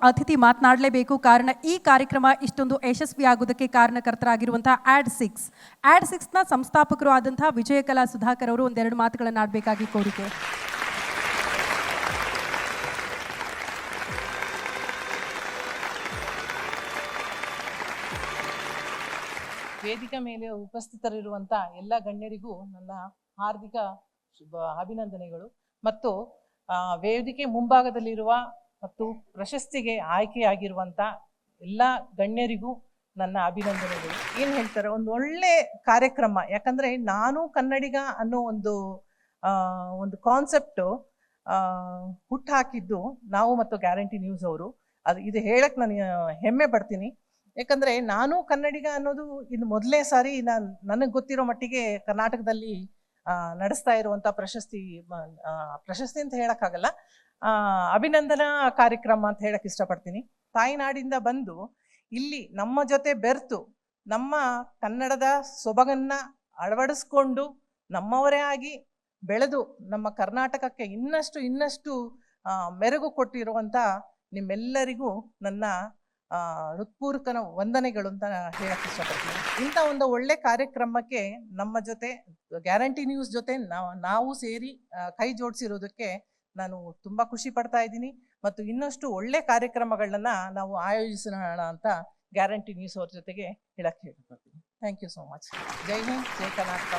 ಅತಿಥಿ ಮಾತನಾಡಲೇಬೇಕು. ಕಾರಣ ಈ ಕಾರ್ಯಕ್ರಮ ಇಷ್ಟೊಂದು ಯಶಸ್ವಿಯಾಗುವುದಕ್ಕೆ ಕಾರಣಕರ್ತರಾಗಿರುವಂತಹ ಆಡ್6ನ ಸಂಸ್ಥಾಪಕರು ಆದಂತಹ ವಿಜಯಕಲಾ ಸುಧಾಕರ್ ಅವರು ಒಂದೆರಡು ಮಾತುಗಳನ್ನು ಆಡಬೇಕಾಗಿ ಕೋರಿಕೆ. ವೇದಿಕೆ ಮೇಲೆ ಉಪಸ್ಥಿತರಿರುವಂಥ ಎಲ್ಲ ಗಣ್ಯರಿಗೂ ನನ್ನ ಹಾರ್ದಿಕ ಅಭಿನಂದನೆಗಳು. ಮತ್ತು ವೇದಿಕೆ ಮುಂಭಾಗದಲ್ಲಿರುವ ಮತ್ತು ಪ್ರಶಸ್ತಿಗೆ ಆಯ್ಕೆಯಾಗಿರುವಂಥ ಎಲ್ಲ ಗಣ್ಯರಿಗೂ ನನ್ನ ಅಭಿನಂದನೆಗಳು. ಏನು ಹೇಳ್ತಾರೆ, ಒಂದು ಒಳ್ಳೆ ಕಾರ್ಯಕ್ರಮ. ಯಾಕಂದರೆ ನಾನು ಕನ್ನಡಿಗ ಅನ್ನೋ ಒಂದು ಕಾನ್ಸೆಪ್ಟು ಹುಟ್ಟಾಕಿದ್ದು ನಾವು ಮತ್ತು ಗ್ಯಾರಂಟಿ ನ್ಯೂಸ್ ಅವರು. ಇದು ಹೇಳಕ್ಕೆ ನಾನು ಹೆಮ್ಮೆ ಪಡ್ತೀನಿ. ಯಾಕಂದರೆ ನಾನು ಕನ್ನಡಿಗ ಅನ್ನೋದು ಇದು ಮೊದಲನೇ ಸಾರಿ ನನಗೆ ಗೊತ್ತಿರೋ ಮಟ್ಟಿಗೆ ಕರ್ನಾಟಕದಲ್ಲಿ ನಡೆಸ್ತಾ ಇರುವಂಥ ಪ್ರಶಸ್ತಿ ಅಂತ ಹೇಳೋಕ್ಕಾಗಲ್ಲ, ಅಭಿನಂದನಾ ಕಾರ್ಯಕ್ರಮ ಅಂತ ಹೇಳಕ್ಕೆ ಇಷ್ಟಪಡ್ತೀನಿ. ತಾಯ್ನಾಡಿಂದ ಬಂದು ಇಲ್ಲಿ ನಮ್ಮ ಜೊತೆ ಬೆರೆತು ನಮ್ಮ ಕನ್ನಡದ ಸೊಬಗನ್ನು ಅಳವಡಿಸ್ಕೊಂಡು ನಮ್ಮವರೇ ಆಗಿ ಬೆಳೆದು ನಮ್ಮ ಕರ್ನಾಟಕಕ್ಕೆ ಇನ್ನಷ್ಟು ಮೆರುಗು ಕೊಟ್ಟಿರುವಂಥ ನಿಮ್ಮೆಲ್ಲರಿಗೂ ನನ್ನ ಹೃತ್ಪೂರ್ವಕ ವಂದನೆಗಳು ಅಂತ ಹೇಳಕ್ಕೆ ಇಷ್ಟಪಡ್ತೀನಿ. ಇಂಥ ಒಂದು ಒಳ್ಳೆ ಕಾರ್ಯಕ್ರಮಕ್ಕೆ ನಮ್ಮ ಜೊತೆ ಗ್ಯಾರಂಟಿ ನ್ಯೂಸ್ ಜೊತೆ ನಾವು ಸೇರಿ ಕೈ ಜೋಡಿಸಿರೋದಕ್ಕೆ ನಾನು ತುಂಬ ಖುಷಿ ಪಡ್ತಾ ಇದ್ದೀನಿ. ಮತ್ತು ಇನ್ನಷ್ಟು ಒಳ್ಳೆ ಕಾರ್ಯಕ್ರಮಗಳನ್ನ ನಾವು ಆಯೋಜಿಸೋಣ ಅಂತ ಗ್ಯಾರಂಟಿ ನ್ಯೂಸ್ ಅವ್ರ ಜೊತೆಗೆ ಹೇಳಕ್ಕೆ ಹೇಳ್ಕೊಡ್ತೀನಿ. Thank you so much. ಜೈ ಹಿಂದ್, ಜೈ ಕರ್ನಾಟಕ.